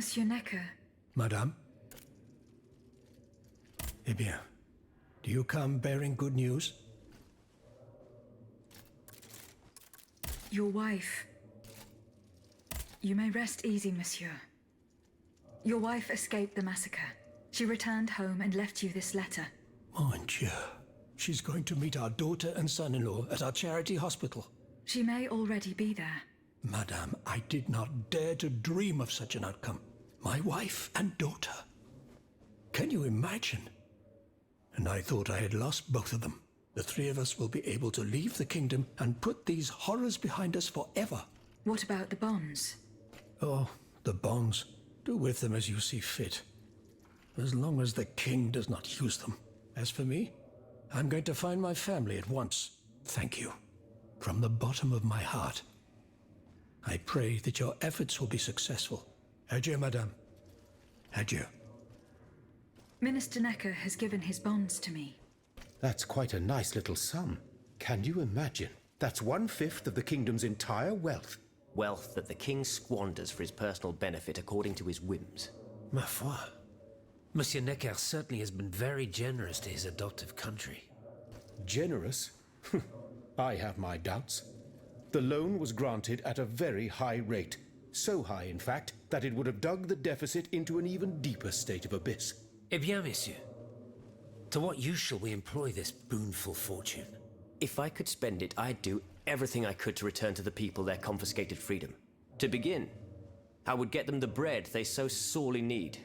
Monsieur Necker. Madame? Eh bien, do you come bearing good news? Your wife. You may rest easy, monsieur. Your wife escaped the massacre. She returned home and left you this letter. Mon Dieu. She's going to meet our daughter and son-in-law at our charity hospital. She may already be there. Madame, I did not dare to dream of such an outcome. My wife and daughter. Can you imagine? And I thought I had lost both of them. The three of us will be able to leave the kingdom and put these horrors behind us forever. What about the bonds? Oh, the bonds. Do with them as you see fit. As long as the king does not use them. As for me, I'm going to find my family at once. Thank you. From the bottom of my heart. I pray that your efforts will be successful. Adieu, madame. Adieu. Minister Necker has given his bonds to me. That's quite a nice little sum. Can you imagine? That's 1/5 of the kingdom's entire wealth. Wealth that the king squanders for his personal benefit according to his whims. Ma foi. Monsieur Necker certainly has been very generous to his adoptive country. Generous? I have my doubts. The loan was granted at a very high rate. So high, in fact, that it would have dug the deficit into an even deeper state of abyss. Eh bien, monsieur. To what use shall we employ this boonful fortune? If I could spend it, I'd do everything I could to return to the people their confiscated freedom. To begin, I would get them the bread they so sorely need.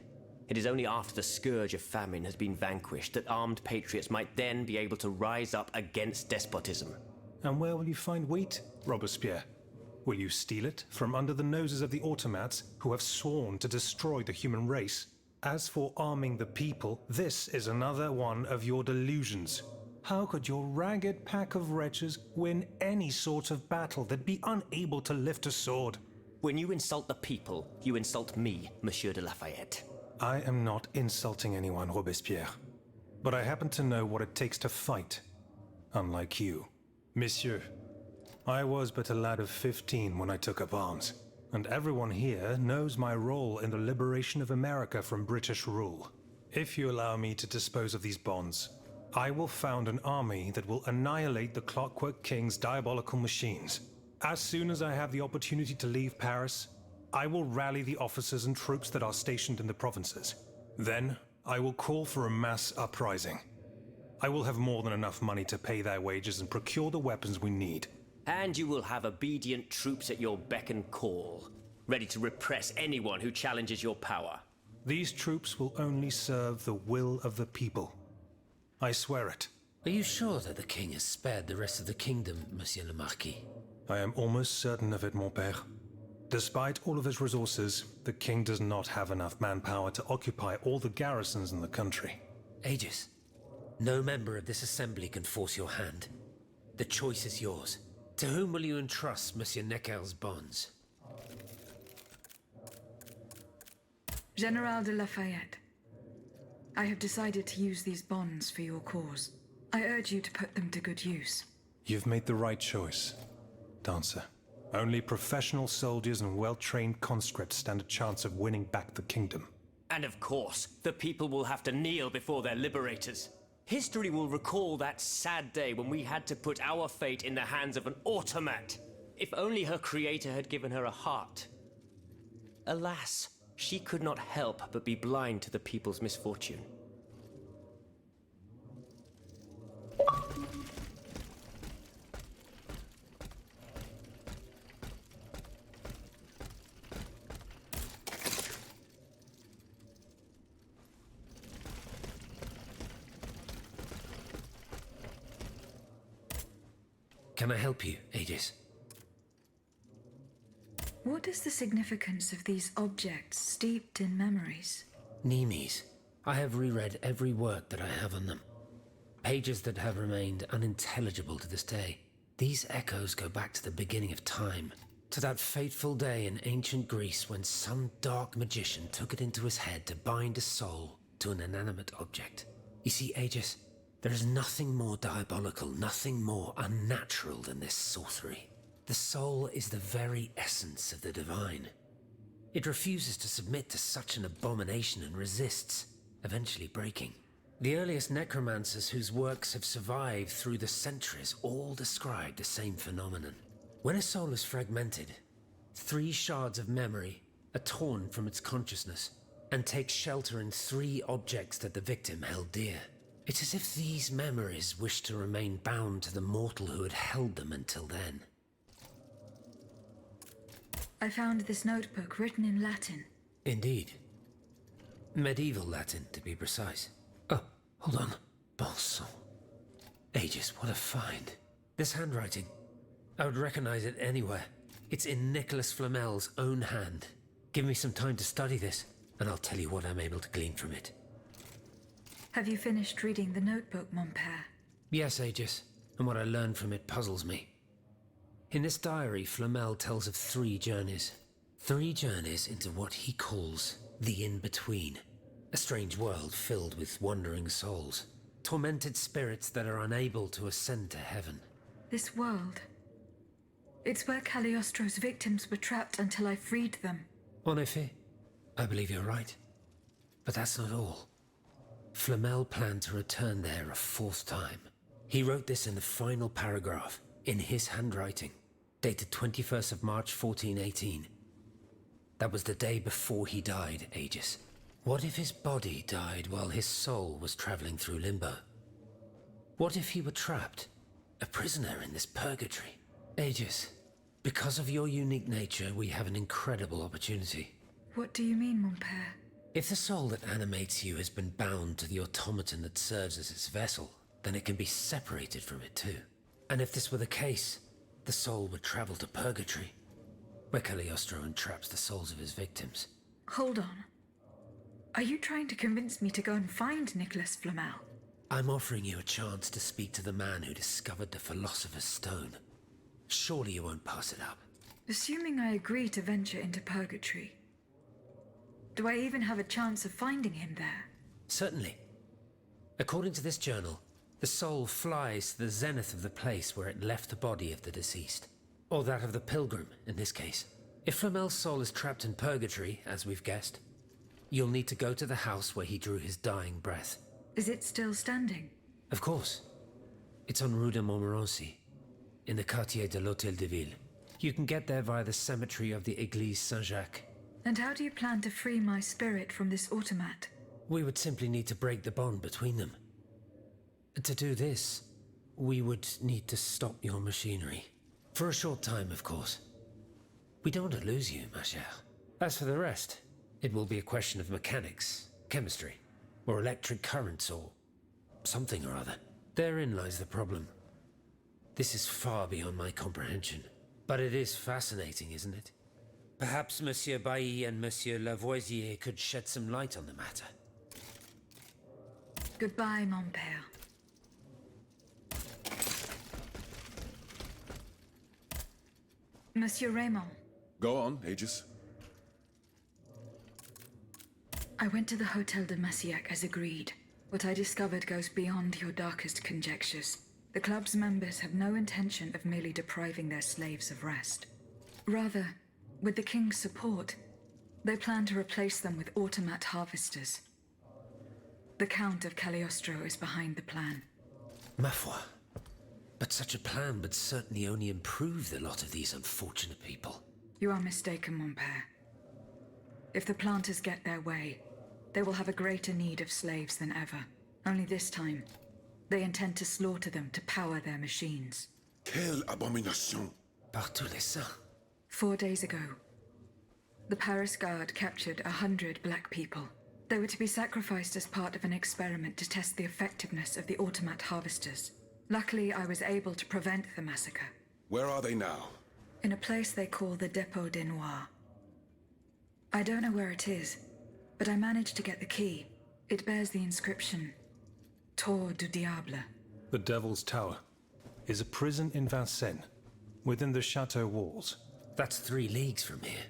It is only after the scourge of famine has been vanquished that armed patriots might then be able to rise up against despotism. And where will you find wheat, Robespierre? Will you steal it from under the noses of the automats who have sworn to destroy the human race? As for arming the people, this is another one of your delusions. How could your ragged pack of wretches win any sort of battle that'd be unable to lift a sword? When you insult the people, you insult me, Monsieur de Lafayette. I am not insulting anyone, Robespierre. But I happen to know what it takes to fight. Unlike you. Monsieur, I was but a lad of 15 when I took up arms. And everyone here knows my role in the liberation of America from British rule. If you allow me to dispose of these bonds, I will found an army that will annihilate the Clockwork King's diabolical machines. As soon as I have the opportunity to leave Paris, I will rally the officers and troops that are stationed in the provinces. Then, I will call for a mass uprising. I will have more than enough money to pay their wages and procure the weapons we need. And you will have obedient troops at your beck and call, ready to repress anyone who challenges your power. These troops will only serve the will of the people. I swear it. Are you sure that the king has spared the rest of the kingdom, Monsieur le Marquis? I am almost certain of it, mon père. Despite all of his resources, the king does not have enough manpower to occupy all the garrisons in the country. Aegis, no member of this assembly can force your hand. The choice is yours. To whom will you entrust Monsieur Necker's bonds? General de Lafayette, I have decided to use these bonds for your cause. I urge you to put them to good use. You've made the right choice, Dancer. Only professional soldiers and well-trained conscripts stand a chance of winning back the kingdom. And of course, the people will have to kneel before their liberators. History will recall that sad day when we had to put our fate in the hands of an automat. If only her creator had given her a heart. Alas, she could not help but be blind to the people's misfortune. Can I help you, Aegis? What is the significance of these objects steeped in memories? Nemes. I have reread every work that I have on them. Pages that have remained unintelligible to this day. These echoes go back to the beginning of time, to that fateful day in ancient Greece when some dark magician took it into his head to bind a soul to an inanimate object. You see, Aegis, there is nothing more diabolical, nothing more unnatural than this sorcery. The soul is the very essence of the divine. It refuses to submit to such an abomination and resists, eventually breaking. The earliest necromancers whose works have survived through the centuries all describe the same phenomenon. When a soul is fragmented, 3 shards of memory are torn from its consciousness and take shelter in 3 objects that the victim held dear. It's as if these memories wish to remain bound to the mortal who had held them until then. I found this notebook written in Latin. Indeed. Medieval Latin, to be precise. Oh, hold on. Bon sang. Aegis, what a find. This handwriting. I would recognize it anywhere. It's in Nicholas Flamel's own hand. Give me some time to study this, and I'll tell you what I'm able to glean from it. Have you finished reading the notebook, mon père? Yes, Aegis, and what I learned from it puzzles me. In this diary, Flamel tells of 3 journeys. 3 journeys into what he calls the in-between. A strange world filled with wandering souls. Tormented spirits that are unable to ascend to heaven. This world. It's where Cagliostro's victims were trapped until I freed them. En effet, I believe you're right. But that's not all. Flamel planned to return there a 4th time. He wrote this in the final paragraph, in his handwriting, dated 21st of March 1418. That was the day before he died, Aegis. What if his body died while his soul was traveling through limbo? What if he were trapped, a prisoner in this purgatory? Aegis, because of your unique nature, we have an incredible opportunity. What do you mean, mon père? If the soul that animates you has been bound to the automaton that serves as its vessel, then it can be separated from it too. And if this were the case, the soul would travel to purgatory, where Cagliostro entraps the souls of his victims. Hold on. Are you trying to convince me to go and find Nicholas Flamel? I'm offering you a chance to speak to the man who discovered the Philosopher's Stone. Surely you won't pass it up. Assuming I agree to venture into purgatory, do I even have a chance of finding him there? Certainly. According to this journal, the soul flies to the zenith of the place where it left the body of the deceased. Or that of the pilgrim, in this case. If Flamel's soul is trapped in purgatory, as we've guessed, you'll need to go to the house where he drew his dying breath. Is it still standing? Of course. It's on Rue de Montmorency, in the quartier de l'Hôtel de Ville. You can get there via the cemetery of the Église Saint-Jacques. And how do you plan to free my spirit from this automat? We would simply need to break the bond between them. To do this, we would need to stop your machinery. For a short time, of course. We don't want to lose you, ma chère. As for the rest, it will be a question of mechanics, chemistry, or electric currents, or something or other. Therein lies the problem. This is far beyond my comprehension. But it is fascinating, isn't it? Perhaps Monsieur Bailly and Monsieur Lavoisier could shed some light on the matter. Goodbye, mon père. Monsieur Raymond. Go on, Aegis. I went to the Hotel de Massiac as agreed. What I discovered goes beyond your darkest conjectures. The club's members have no intention of merely depriving their slaves of rest. Rather, with the king's support, they plan to replace them with automat harvesters. The Count of Cagliostro is behind the plan. Ma foi. But such a plan would certainly only improve the lot of these unfortunate people. You are mistaken, mon père. If the planters get their way, they will have a greater need of slaves than ever. Only this time, they intend to slaughter them to power their machines. Quelle abomination! Par tous les saints. 4 days ago, the Paris Guard captured 100 black people. They were to be sacrificed as part of an experiment to test the effectiveness of the automat harvesters. Luckily, I was able to prevent the massacre. Where are they now? In a place they call the Dépôt des Noirs. I don't know where it is, but I managed to get the key. It bears the inscription, Tour du Diable. The Devil's Tower is a prison in Vincennes, within the chateau walls. That's 3 leagues from here.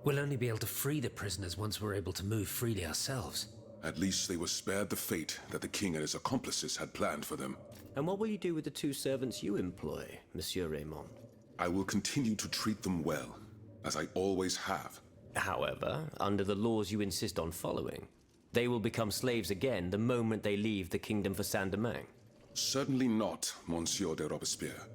We'll only be able to free the prisoners once we're able to move freely ourselves. At least they were spared the fate that the king and his accomplices had planned for them. And what will you do with the 2 servants you employ, Monsieur Raymond? I will continue to treat them well, as I always have. However, under the laws you insist on following, they will become slaves again the moment they leave the kingdom for Saint-Domingue. Certainly not, Monsieur de Robespierre.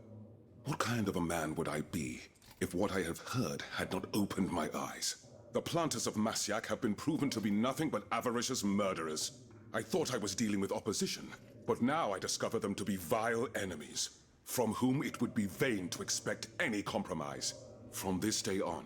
What kind of a man would I be if what I have heard had not opened my eyes? The planters of Massiac have been proven to be nothing but avaricious murderers. I thought I was dealing with opposition, but now I discover them to be vile enemies, from whom it would be vain to expect any compromise. From this day on,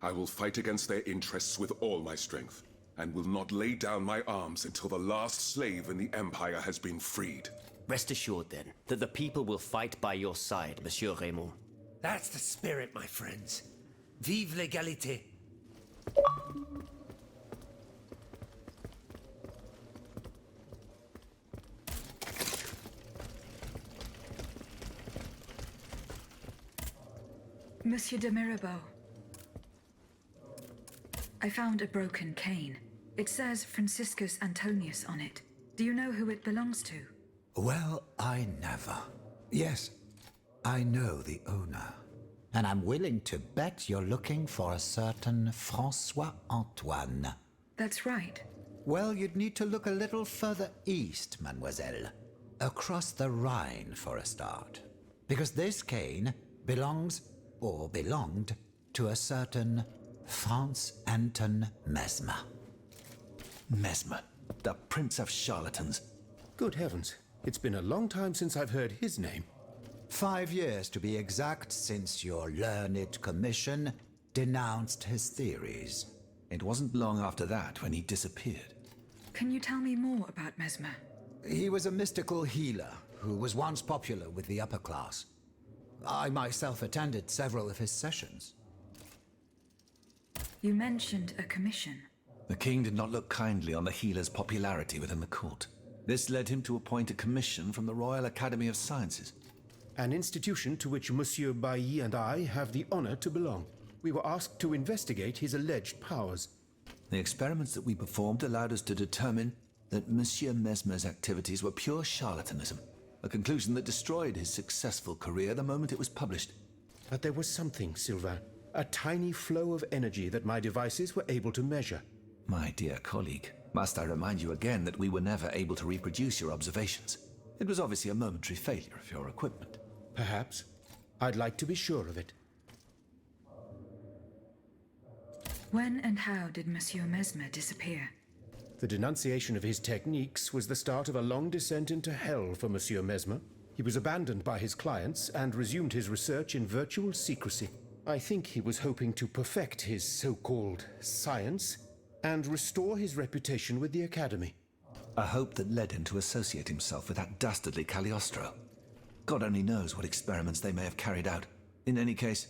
I will fight against their interests with all my strength, and will not lay down my arms until the last slave in the Empire has been freed. Rest assured, then, that the people will fight by your side, Monsieur Raymond. That's the spirit, my friends. Vive l'égalité. Monsieur de Mirabeau. I found a broken cane. It says Franciscus Antonius on it. Do you know who it belongs to? Well, I never. Yes, I know the owner. And I'm willing to bet you're looking for a certain François Antoine. That's right. Well, you'd need to look a little further east, mademoiselle. Across the Rhine for a start. Because this cane belongs, or belonged, to a certain Franz Anton Mesmer. Mesmer, the prince of charlatans. Good heavens, it's been a long time since I've heard his name. 5 years to be exact since your learned commission denounced his theories. It wasn't long after that when he disappeared. Can you tell me more about Mesmer? He was a mystical healer who was once popular with the upper class. I myself attended several of his sessions. You mentioned a commission. The king did not look kindly on the healer's popularity within the court. This led him to appoint a commission from the Royal Academy of Sciences. An institution to which Monsieur Bailly and I have the honor to belong. We were asked to investigate his alleged powers. The experiments that we performed allowed us to determine that Monsieur Mesmer's activities were pure charlatanism, a conclusion that destroyed his successful career the moment it was published. But there was something, Sylvain, a tiny flow of energy that my devices were able to measure. My dear colleague, must I remind you again that we were never able to reproduce your observations? It was obviously a momentary failure of your equipment. Perhaps. I'd like to be sure of it. When and how did Monsieur Mesmer disappear? The denunciation of his techniques was the start of a long descent into hell for Monsieur Mesmer. He was abandoned by his clients and resumed his research in virtual secrecy. I think he was hoping to perfect his so-called science and restore his reputation with the Academy. A hope that led him to associate himself with that dastardly Cagliostro. God only knows what experiments they may have carried out. In any case,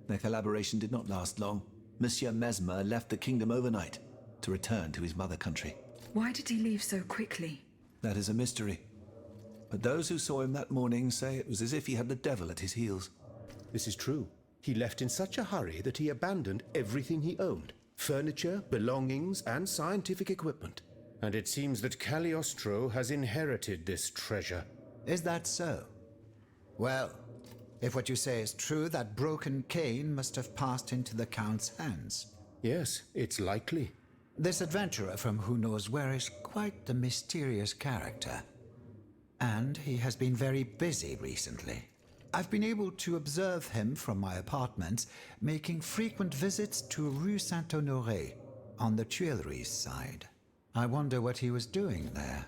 their collaboration did not last long. Monsieur Mesmer left the kingdom overnight to return to his mother country. Why did he leave so quickly? That is a mystery. But those who saw him that morning say it was as if he had the devil at his heels. This is true. He left in such a hurry that he abandoned everything he owned. Furniture, belongings, and scientific equipment. And it seems that Cagliostro has inherited this treasure. Is that so? Well, if what you say is true, that broken cane must have passed into the Count's hands. Yes, it's likely. This adventurer from who knows where is quite the mysterious character. And he has been very busy recently. I've been able to observe him from my apartments, making frequent visits to Rue Saint-Honoré, on the Tuileries side. I wonder what he was doing there.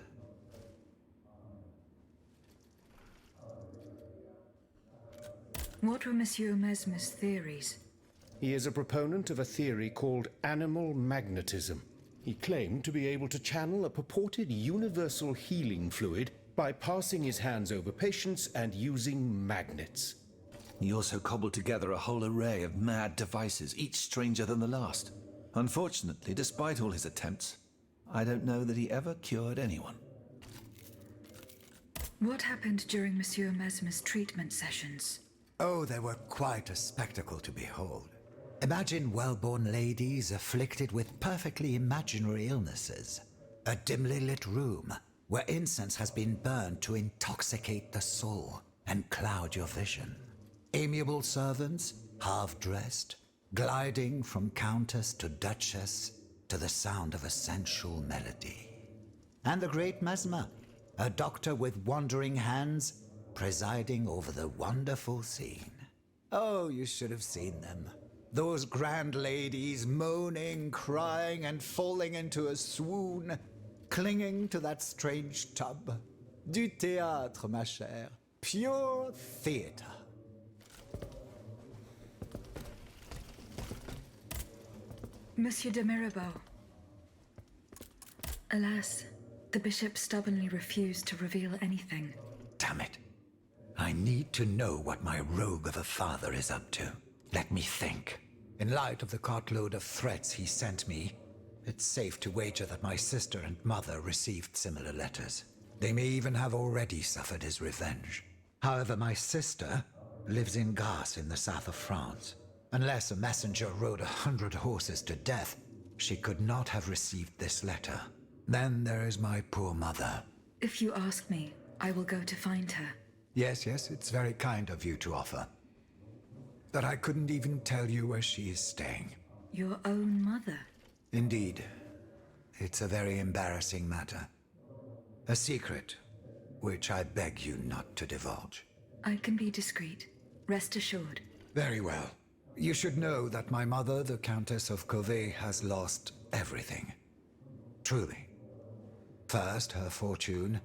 What were Monsieur Mesmer's theories? He is a proponent of a theory called animal magnetism. He claimed to be able to channel a purported universal healing fluid by passing his hands over patients and using magnets. He also cobbled together a whole array of mad devices, each stranger than the last. Unfortunately, despite all his attempts, I don't know that he ever cured anyone. What happened during Monsieur Mesmer's treatment sessions? Oh, they were quite a spectacle to behold. Imagine well-born ladies afflicted with perfectly imaginary illnesses. A dimly lit room where incense has been burned to intoxicate the soul and cloud your vision. Amiable servants, half-dressed, gliding from countess to duchess to the sound of a sensual melody. And the great Mesmer, a doctor with wandering hands, presiding over the wonderful scene. Oh, you should have seen them. Those grand ladies moaning, crying, and falling into a swoon, clinging to that strange tub. Du théâtre, ma chère. Pure theatre. Monsieur de Mirabeau. Alas, the bishop stubbornly refused to reveal anything. Damn it. I need to know what my rogue of a father is up to. Let me think. In light of the cartload of threats he sent me, it's safe to wager that my sister and mother received similar letters. They may even have already suffered his revenge. However, my sister lives in Grasse in the south of France. Unless a messenger rode 100 horses to death, she could not have received this letter. Then there is my poor mother. If you ask me, I will go to find her. Yes, it's very kind of you to offer. But I couldn't even tell you where she is staying. Your own mother? Indeed. It's a very embarrassing matter. A secret, which I beg you not to divulge. I can be discreet. Rest assured. Very well. You should know that my mother, the Countess of Covey, has lost everything. Truly. First, her fortune,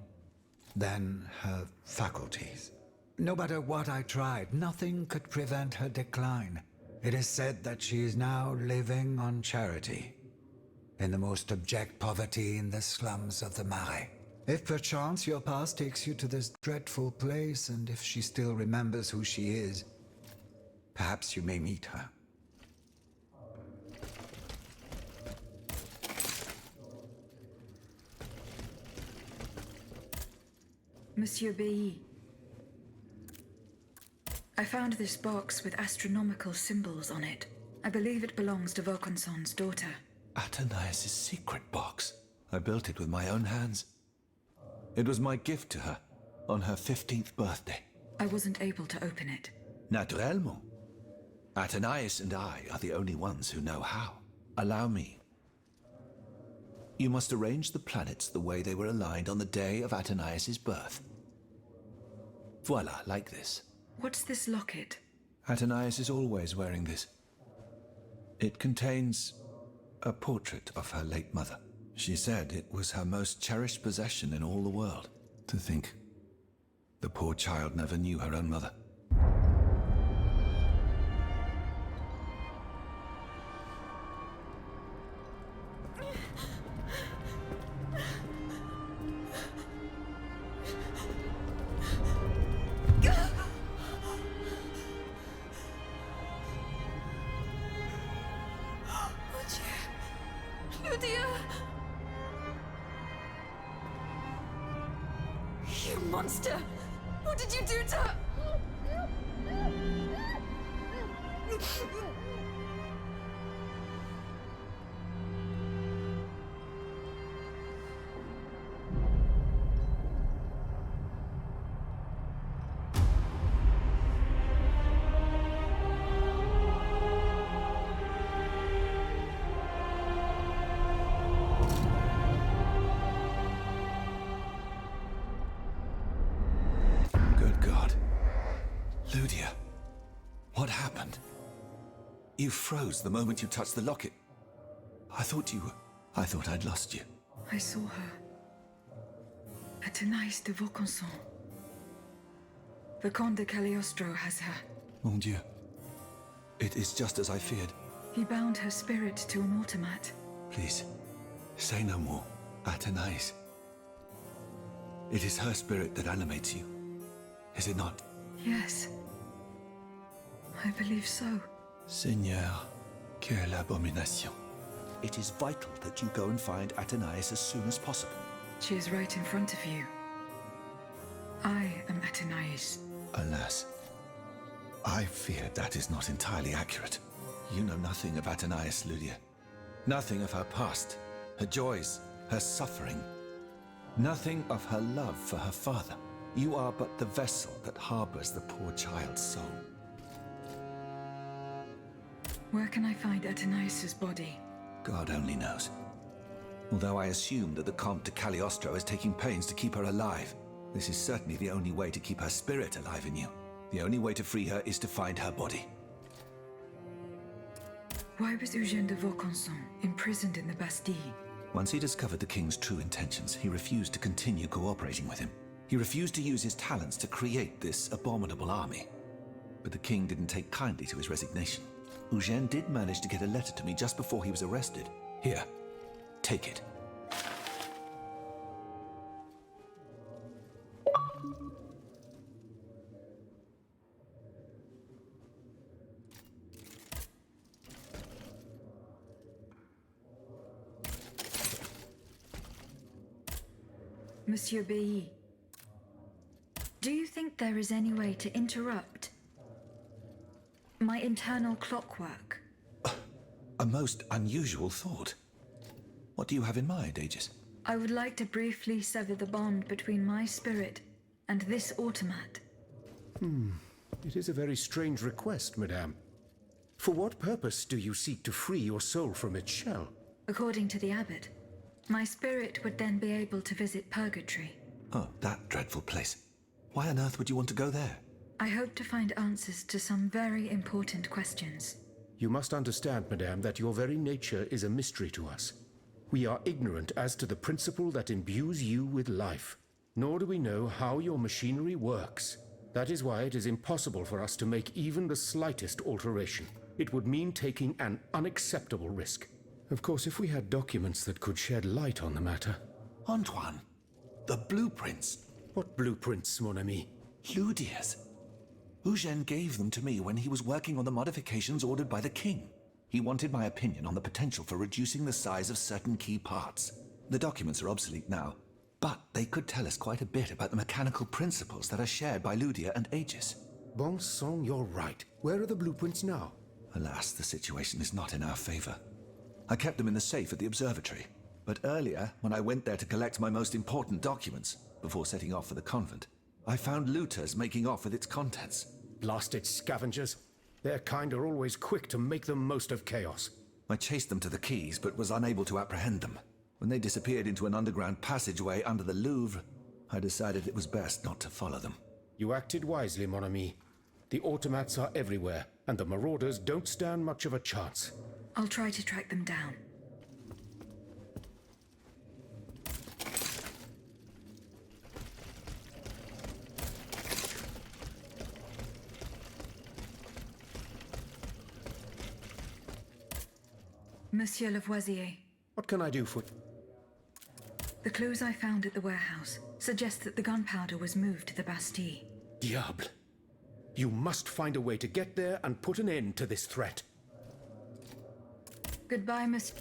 then her faculties. No matter what I tried, nothing could prevent her decline. It is said that she is now living on charity, in the most abject poverty in the slums of the Marais. If perchance your past takes you to this dreadful place, and if she still remembers who she is, perhaps you may meet her. Monsieur B. I found this box with astronomical symbols on it. I believe it belongs to Vaucanson's daughter. Athénaïs' secret box. I built it with my own hands. It was my gift to her on her 15th birthday. I wasn't able to open it. Naturellement. Athénaïs and I are the only ones who know how. Allow me. You must arrange the planets the way they were aligned on the day of Athénaïs' birth. Voila, like this. What's this locket? Athénaïs is always wearing this. It contains a portrait of her late mother. She said it was her most cherished possession in all the world. To think, the poor child never knew her own mother. You monster! What did you do to her? Ludia, what happened? You froze the moment you touched the locket. I thought I'd lost you. I saw her. Athénaïs de Vaucanson. The Comte de Cagliostro has her. Mon Dieu. It is just as I feared. He bound her spirit to an automat. Please, say no more. Athénaïs. It is her spirit that animates you. Is it not? Yes. I believe so. Seigneur, quelle abomination. It is vital that you go and find Athénaïs as soon as possible. She is right in front of you. I am Athénaïs. Alas, I fear that is not entirely accurate. You know nothing of Athénaïs, Ludia. Nothing of her past, her joys, her suffering. Nothing of her love for her father. You are but the vessel that harbors the poor child's soul. Where can I find Atanais's body? God only knows. Although I assume that the Comte de Cagliostro is taking pains to keep her alive, this is certainly the only way to keep her spirit alive in you. The only way to free her is to find her body. Why was Eugène de Vaucanson imprisoned in the Bastille? Once he discovered the king's true intentions, he refused to continue cooperating with him. He refused to use his talents to create this abominable army. But the king didn't take kindly to his resignation. Eugène did manage to get a letter to me just before he was arrested. Here, take it. Monsieur Bailly, do you think there is any way to interrupt my internal clockwork? A most unusual thought. What do you have in mind, Aegis? I would like to briefly sever the bond between my spirit and this automat. It is a very strange request, madame. For what purpose do you seek to free your soul from its shell? According to the abbot, my spirit would then be able to visit purgatory. Oh, that dreadful place. Why on earth would you want to go there? I hope to find answers to some very important questions. You must understand, madame, that your very nature is a mystery to us. We are ignorant as to the principle that imbues you with life, nor do we know how your machinery works. That is why it is impossible for us to make even the slightest alteration. It would mean taking an unacceptable risk. Of course, if we had documents that could shed light on the matter. Antoine, the blueprints. What blueprints, mon ami? Ludia's. Eugène gave them to me when he was working on the modifications ordered by the king. He wanted my opinion on the potential for reducing the size of certain key parts. The documents are obsolete now, but they could tell us quite a bit about the mechanical principles that are shared by Ludia and Aegis. Bon sang, you're right. Where are the blueprints now? Alas, the situation is not in our favor. I kept them in the safe at the observatory, but earlier, when I went there to collect my most important documents, before setting off for the convent, I found looters making off with its contents. Blasted scavengers. Their kind are always quick to make the most of chaos. I chased them to the keys, but was unable to apprehend them. When they disappeared into an underground passageway under the Louvre, I decided it was best not to follow them. You acted wisely, mon ami. The automats are everywhere, and the marauders don't stand much of a chance. I'll try to track them down. Monsieur Lavoisier, What can I do for... the clues I found at the warehouse suggest that the gunpowder was moved to the Bastille. Diable. You must find a way to get there and put an end to this threat. Goodbye, Miss...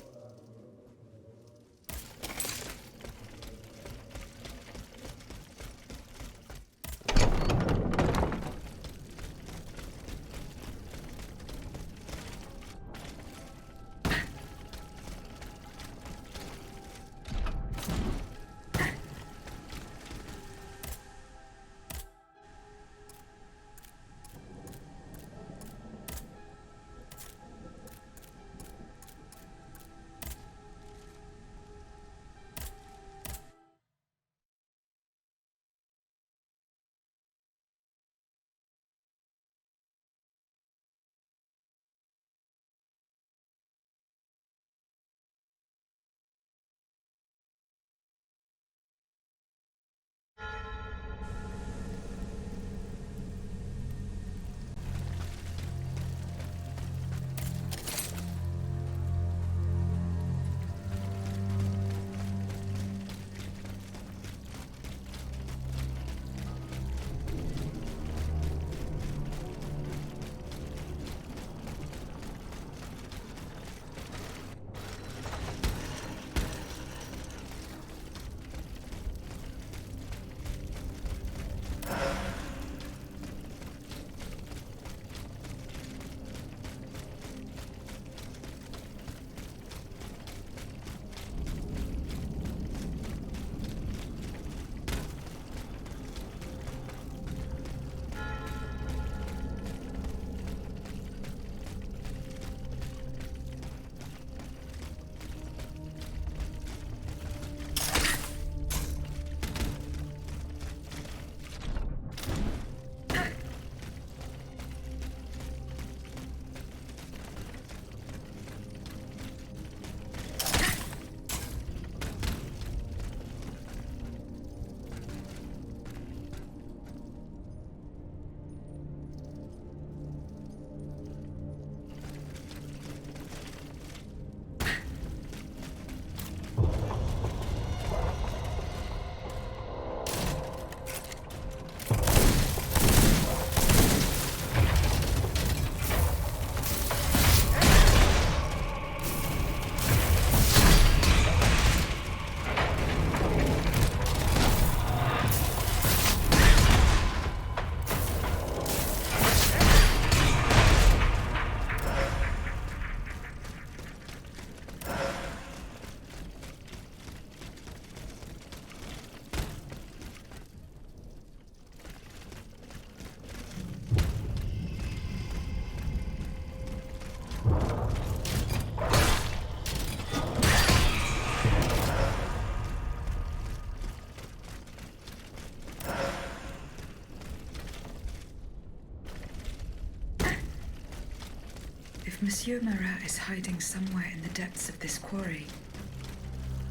Monsieur Marat is hiding somewhere in the depths of this quarry.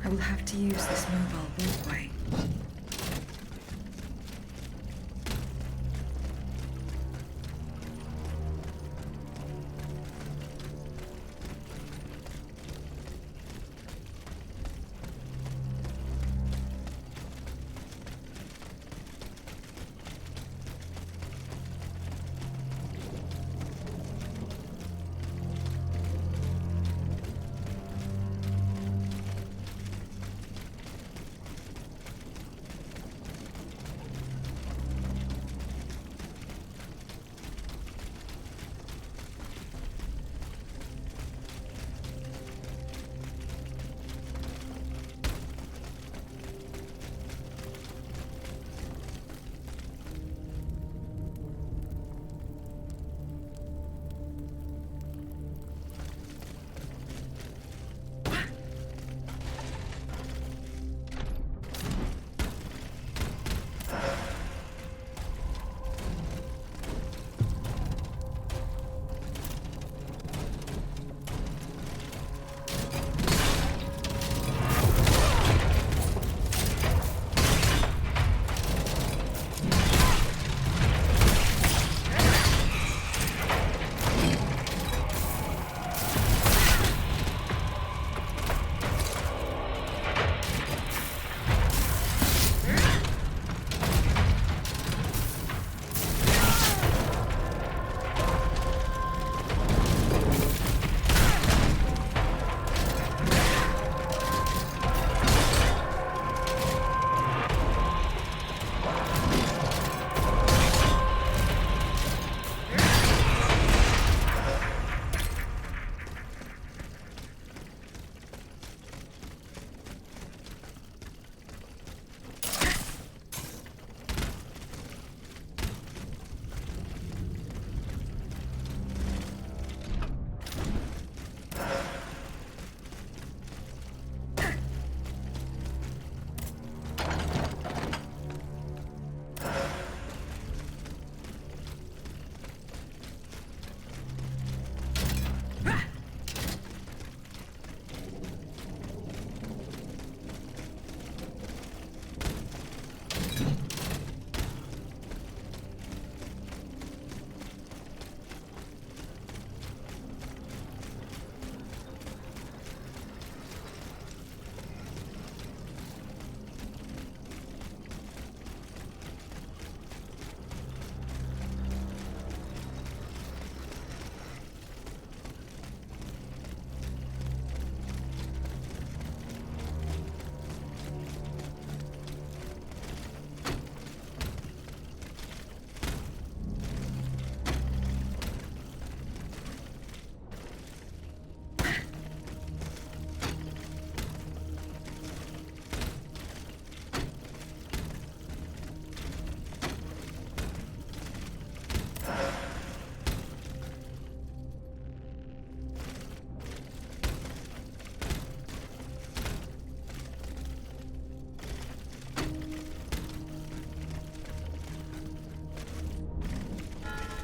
I will have to use this mobile walkway.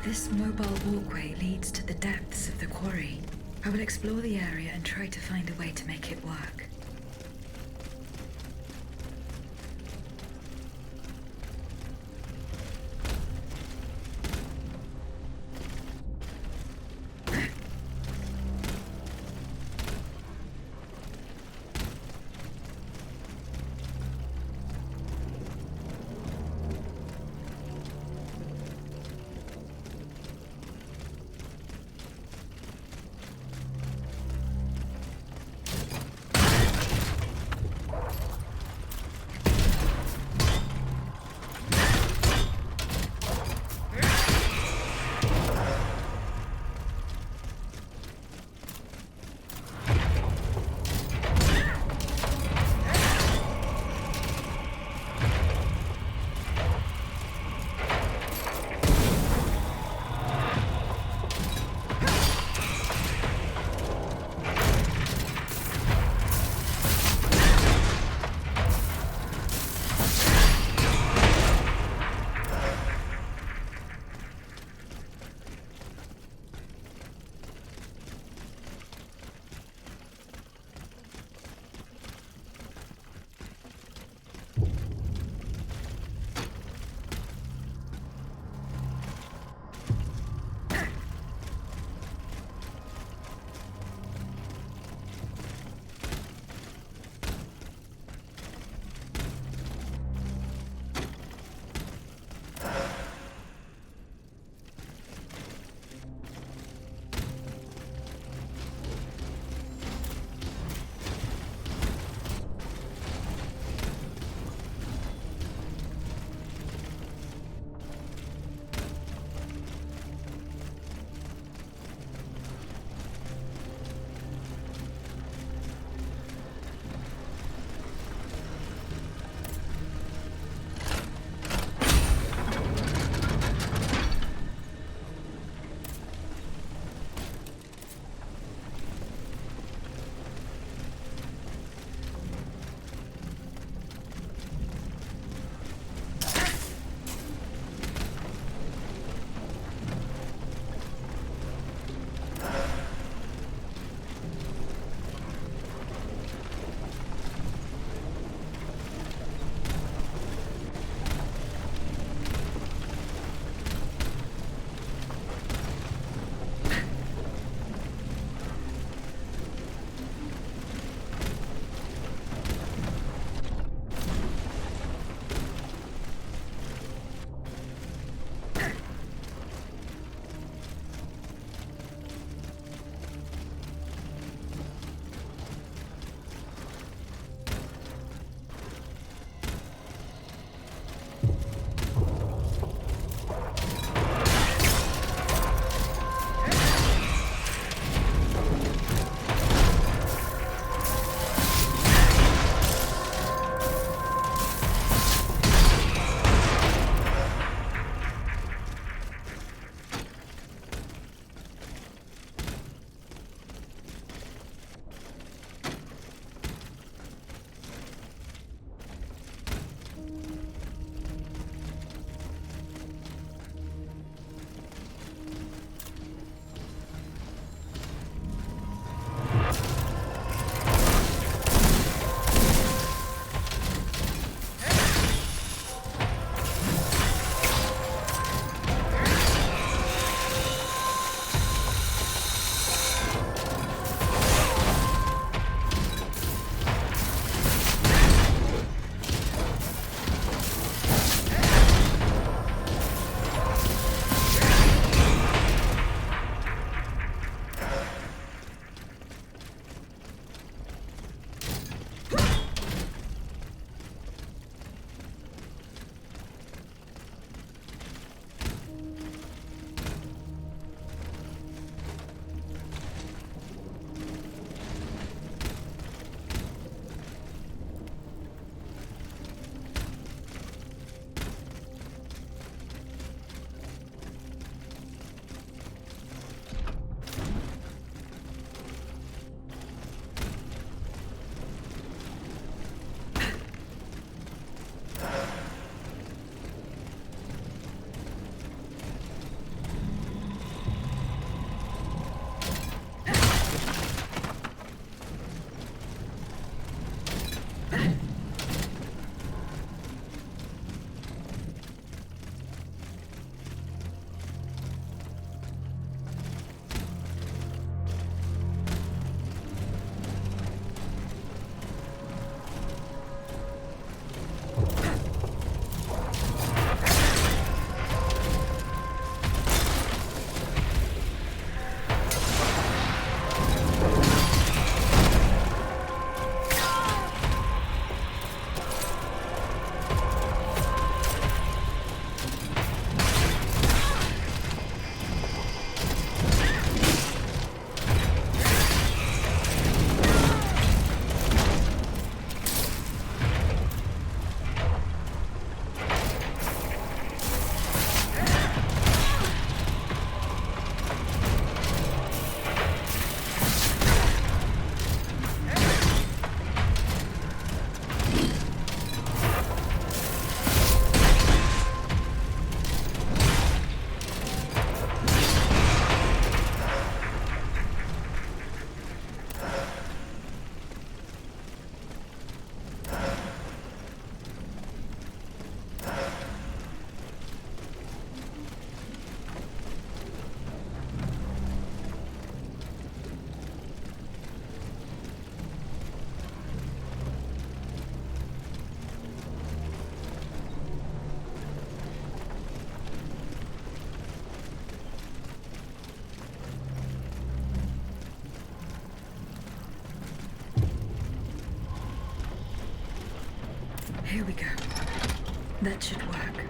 This mobile walkway leads to the depths of the quarry. I will explore the area and try to find a way to make it work. Here we go. That should work.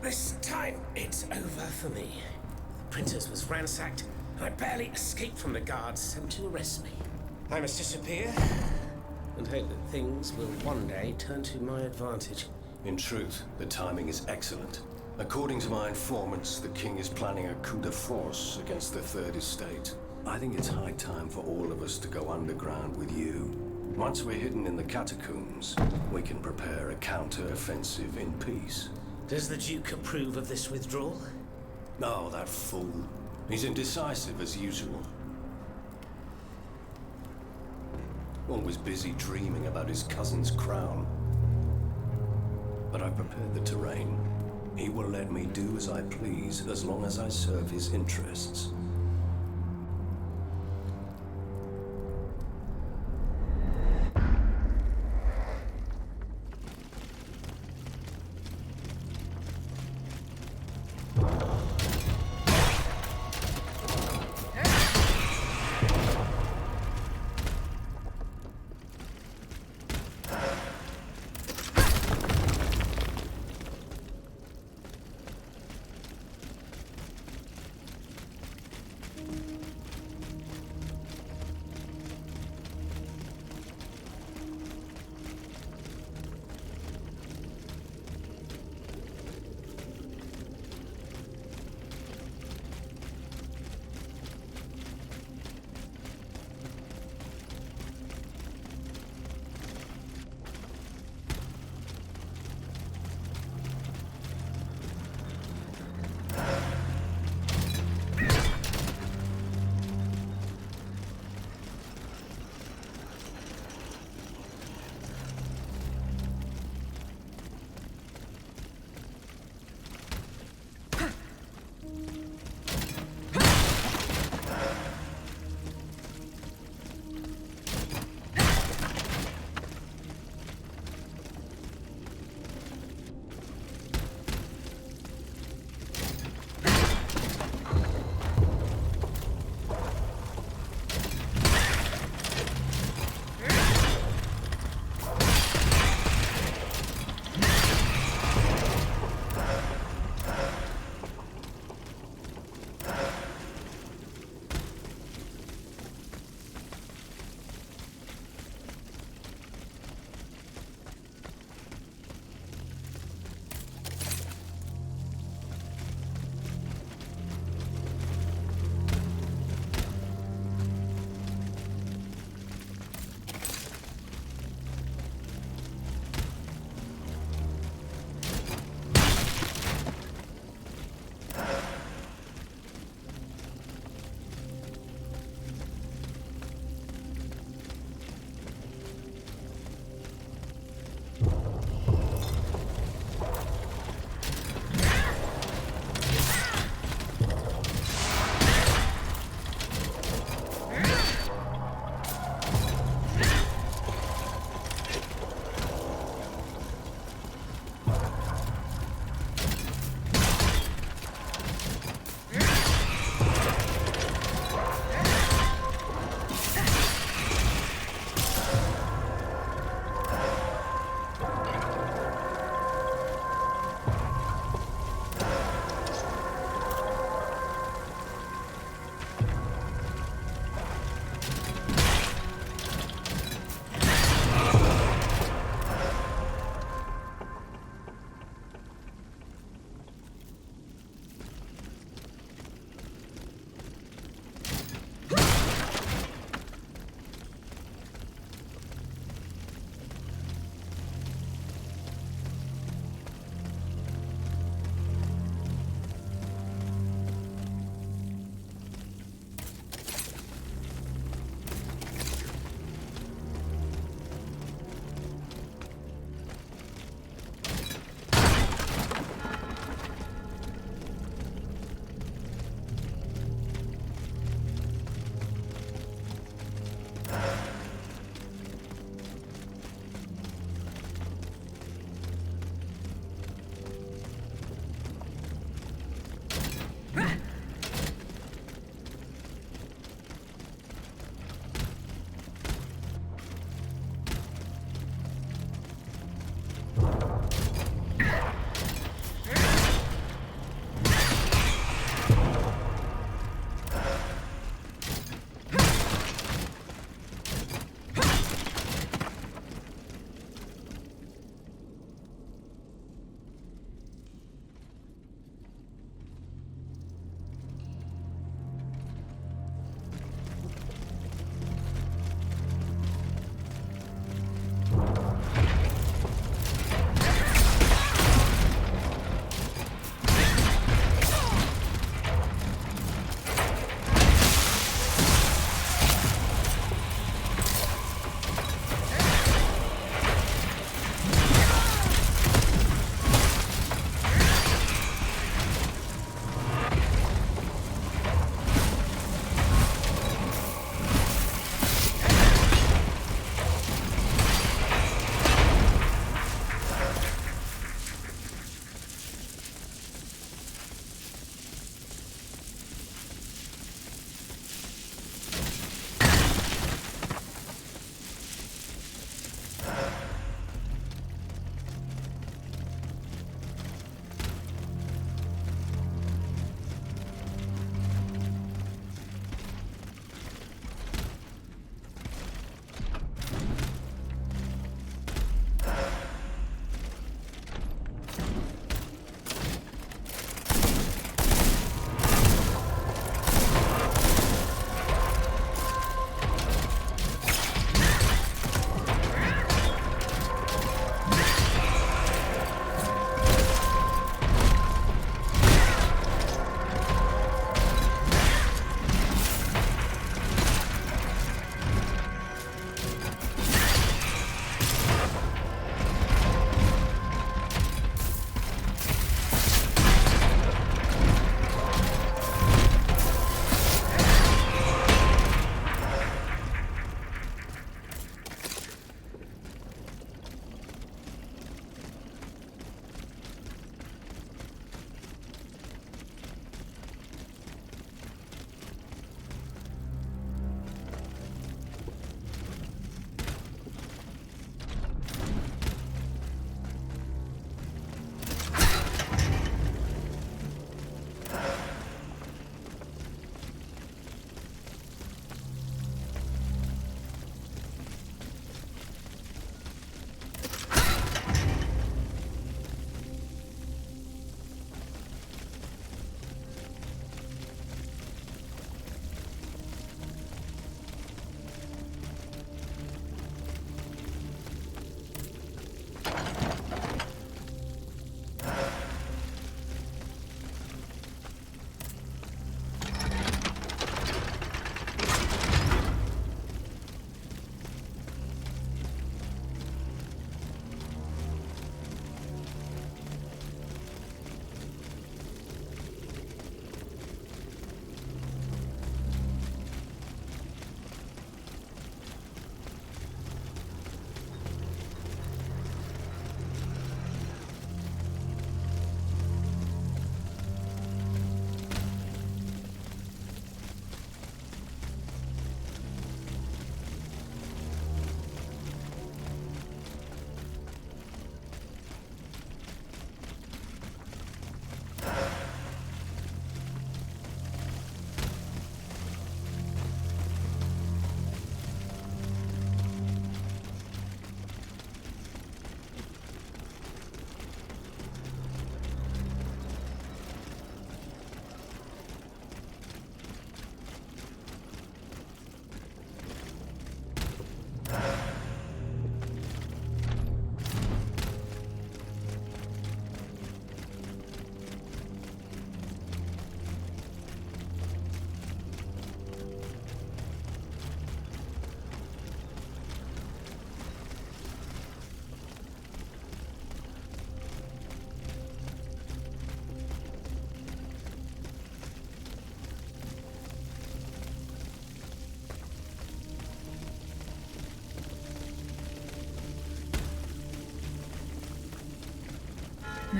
This time, it's over for me. The printers was ransacked, and I barely escaped from the guards sent to arrest me. I must disappear, and hope that things will one day turn to my advantage. In truth, the timing is excellent. According to my informants, the king is planning a coup de force against the Third Estate. I think it's high time for all of us to go underground with you. Once we're hidden in the catacombs, we can prepare a counter-offensive in peace. Does the Duke approve of this withdrawal? Oh, that fool. He's indecisive as usual. Always busy dreaming about his cousin's crown. But I've prepared the terrain. He will let me do as I please as long as I serve his interests.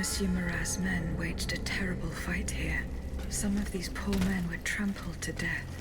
Monsieur Marat's men waged a terrible fight here. Some of these poor men were trampled to death.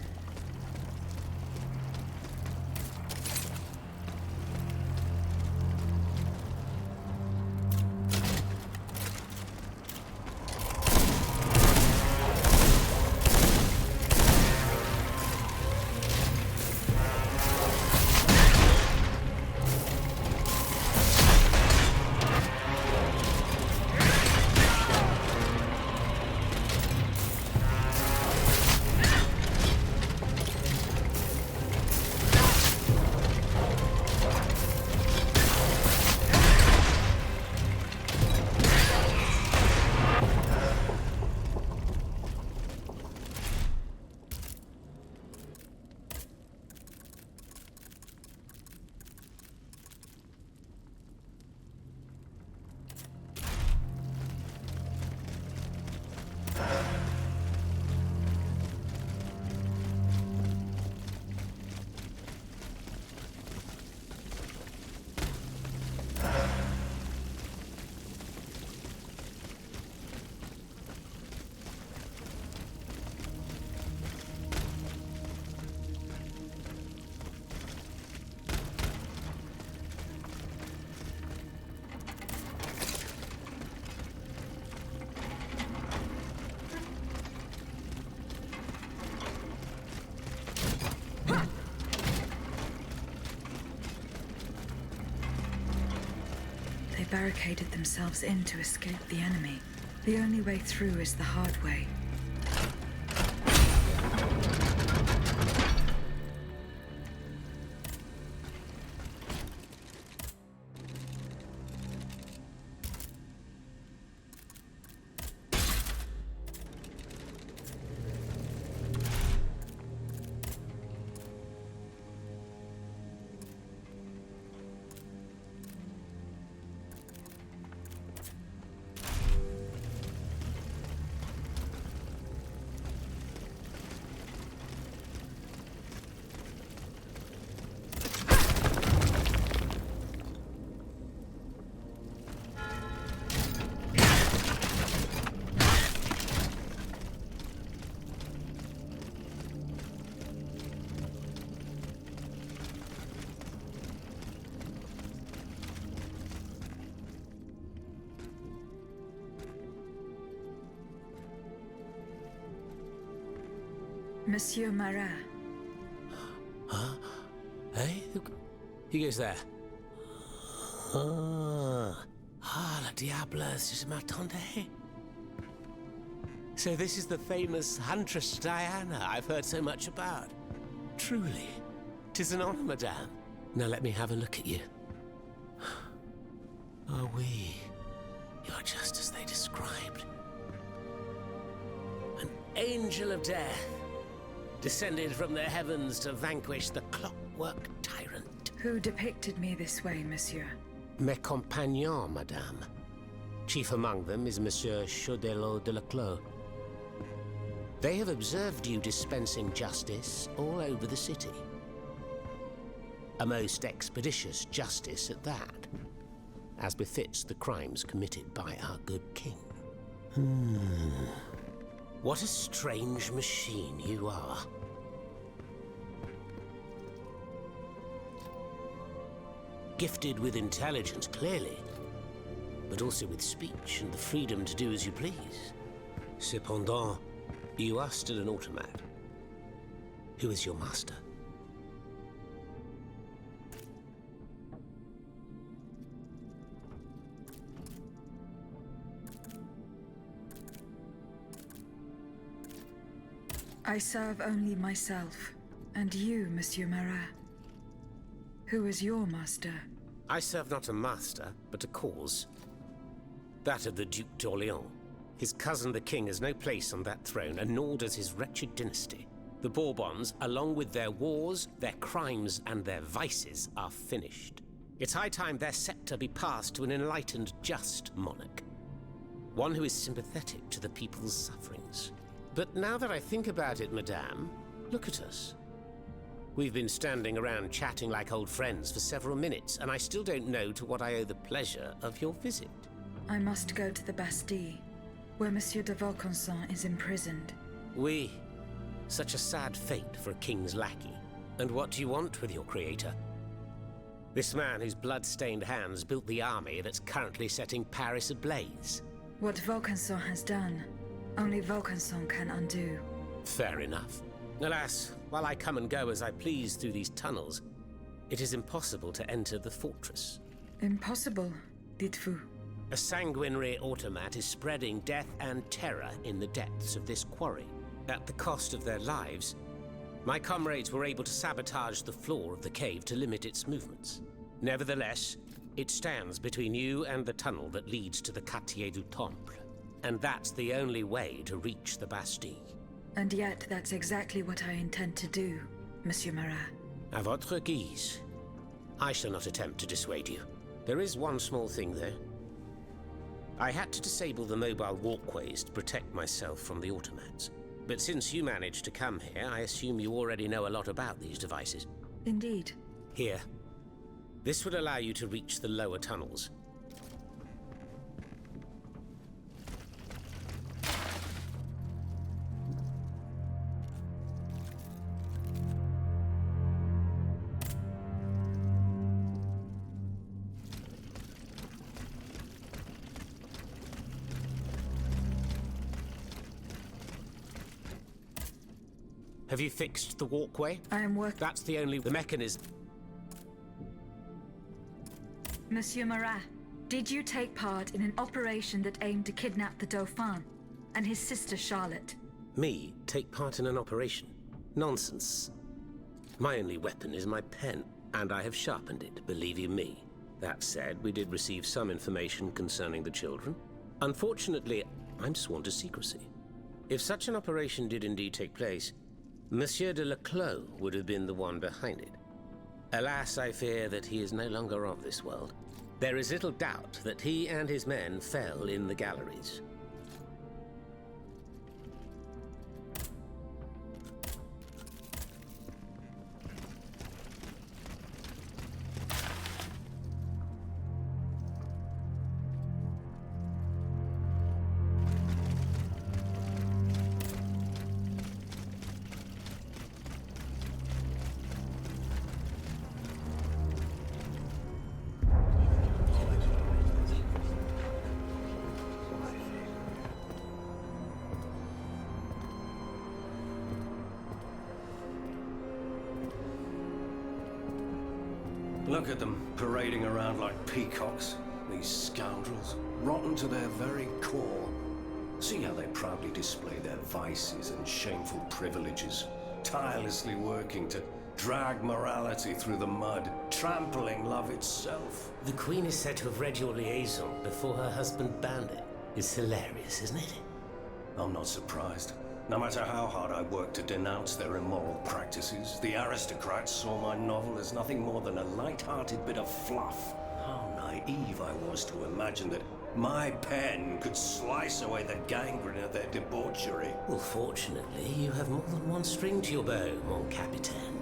They barricaded themselves in to escape the enemy. The only way through is the hard way. Monsieur Marat. Huh? Hey? Who goes there? La diableuse, je m'attendais. So this is the famous Huntress Diana I've heard so much about. Truly, 'tis an honor, madame. Now let me have a look at you. Oh, oui. You're just as they described. An angel of death, descended from the heavens to vanquish the clockwork tyrant. Who depicted me this way, monsieur? Mes compagnons, madame. Chief among them is Monsieur Chaudelot de Leclos. They have observed you dispensing justice all over the city. A most expeditious justice at that, as befits the crimes committed by our good king. What a strange machine you are. Gifted with intelligence, clearly, but also with speech and the freedom to do as you please. Cependant, you are still an automat. Who is your master? I serve only myself, and you, Monsieur Marat. Who is your master? I serve not a master, but a cause. That of the Duc d'Orléans. His cousin the king has no place on that throne, and nor does his wretched dynasty. The Bourbons, along with their wars, their crimes, and their vices, are finished. It's high time their scepter be passed to an enlightened, just monarch. One who is sympathetic to the people's sufferings. But now that I think about it, madame, look at us. We've been standing around chatting like old friends for several minutes, and I still don't know to what I owe the pleasure of your visit. I must go to the Bastille, where Monsieur de Vaucanson is imprisoned. Oui. Such a sad fate for a king's lackey. And what do you want with your creator? This man whose blood-stained hands built the army that's currently setting Paris ablaze. What Vaucanson has done, only Vaucanson can undo. Fair enough. Alas, while I come and go as I please through these tunnels, it is impossible to enter the fortress. Impossible, dites-vous? A sanguinary automat is spreading death and terror in the depths of this quarry. At the cost of their lives, my comrades were able to sabotage the floor of the cave to limit its movements. Nevertheless, it stands between you and the tunnel that leads to the Quartier du Temple. And that's the only way to reach the Bastille. And yet that's exactly what I intend to do, Monsieur Marat. À votre guise. I shall not attempt to dissuade you. There is one small thing, though. I had to disable the mobile walkways to protect myself from the automats. But since you managed to come here, I assume you already know a lot about these devices. Indeed. Here. This would allow you to reach the lower tunnels. Have you fixed the walkway? I am working. That's the mechanism. Monsieur Marat, did you take part in an operation that aimed to kidnap the Dauphin and his sister Charlotte? Me take part in an operation? Nonsense. My only weapon is my pen, and I have sharpened it, believe you me. That said, we did receive some information concerning the children. Unfortunately, I'm sworn to secrecy. If such an operation did indeed take place, Monsieur de Leclos would have been the one behind it. Alas, I fear that he is no longer of this world. There is little doubt that he and his men fell in the galleries. Look at them, parading around like peacocks. These scoundrels, rotten to their very core. See how they proudly display their vices and shameful privileges, tirelessly working to drag morality through the mud, trampling love itself. The Queen is said to have read your liaison before her husband banned it. It's hilarious, isn't it? I'm not surprised. No matter how hard I worked to denounce their immoral practices, the aristocrats saw my novel as nothing more than a light-hearted bit of fluff. How naive I was to imagine that my pen could slice away the gangrene of their debauchery. Well, fortunately, you have more than one string to your bow, mon capitaine.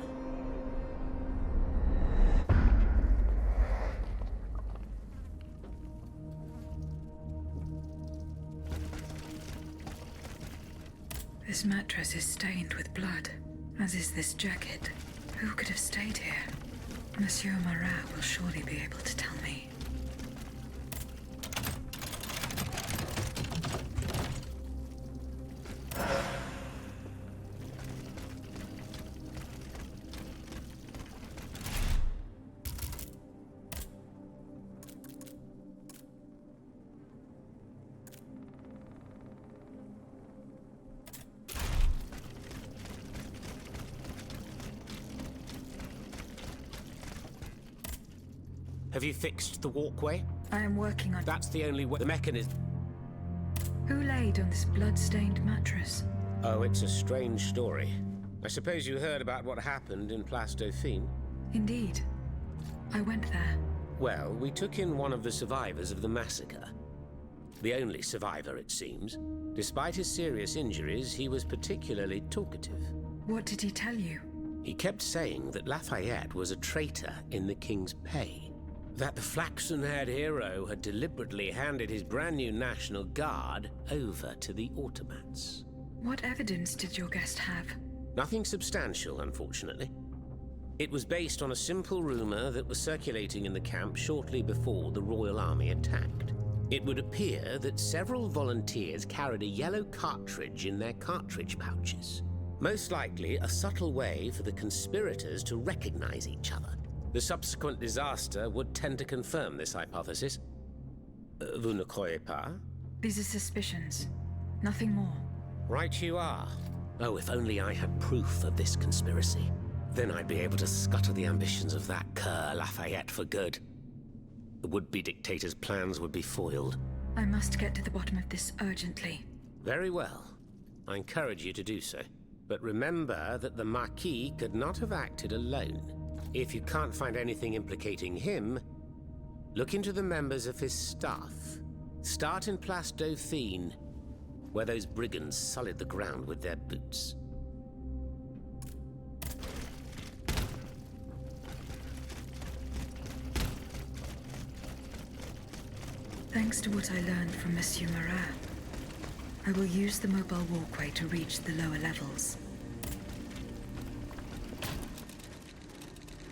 This mattress is stained with blood, as is this jacket. Who could have stayed here? Monsieur Marat will surely be able to tell me. Have you fixed the walkway? I am working on... That's the only way. The mechanism... Who laid on this blood-stained mattress? Oh, it's a strange story. I suppose you heard about what happened in Place Dauphine? Indeed. I went there. Well, we took in one of the survivors of the massacre. The only survivor, it seems. Despite his serious injuries, he was particularly talkative. What did he tell you? He kept saying that Lafayette was a traitor in the king's pay. that the flaxen-haired hero had deliberately handed his brand new National Guard over to the automats. What evidence did your guest have? Nothing substantial, unfortunately. It was based on a simple rumor that was circulating in the camp shortly before the Royal Army attacked. It would appear that several volunteers carried a yellow cartridge in their cartridge pouches. Most likely a subtle way for the conspirators to recognize each other. The subsequent disaster would tend to confirm this hypothesis. Vous ne croyez pas? These are suspicions. Nothing more. Right you are. Oh, if only I had proof of this conspiracy. Then I'd be able to scutter the ambitions of that cur Lafayette for good. The would-be dictator's plans would be foiled. I must get to the bottom of this urgently. Very well. I encourage you to do so. But remember that the Marquis could not have acted alone. If you can't find anything implicating him, look into the members of his staff. Start in Place Dauphine, where those brigands sullied the ground with their boots. Thanks to what I learned from Monsieur Marat, I will use the mobile walkway to reach the lower levels.